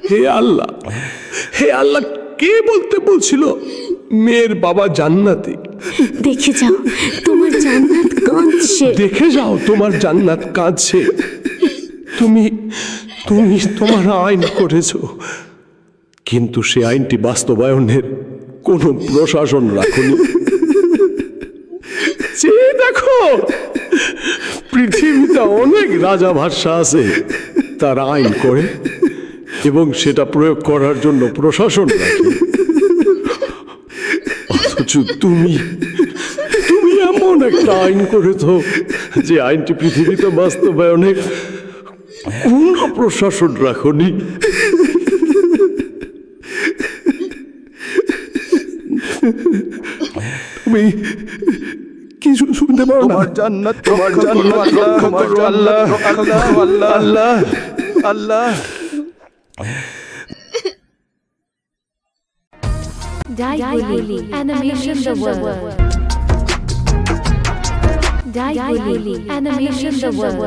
হে আল্লাহ, হে আল্লাহ, কে বলতে বলছিল মেয়ের বাবা জান্নাতি? দেখে যাও তোমার জান্নাত কাঁদছে। দেখে যাও তোমার জান্নাত কাঁদছে। তুমি তুমি তোমার আইন করেছো, কিন্তু সে আইনটি বাস্তবায়নের কোনো প্রশাসন রাখনি। যে দেখো, পৃথিবীতে অনেক রাজা ভাষা আছে, তার আইন করে এবং সেটা প্রয়োগ করার জন্য প্রশাসন রাখে। অথচ তুমি তুমি এমন একটা আইন করেছো যে আইনটি পৃথিবীতে বাস্তবায়নে কোনো প্রশাসন রাখনি। তুমি কিছু শুনতে পারো না? তোমার জান্নাত, তোমার জান্নাত রক্ষা করো আল্লাহ, আল্লাহ, আল্লাহ, আল্লাহ, আল্লাহ। Daiguli Animation the World. Daiguli Animation the World.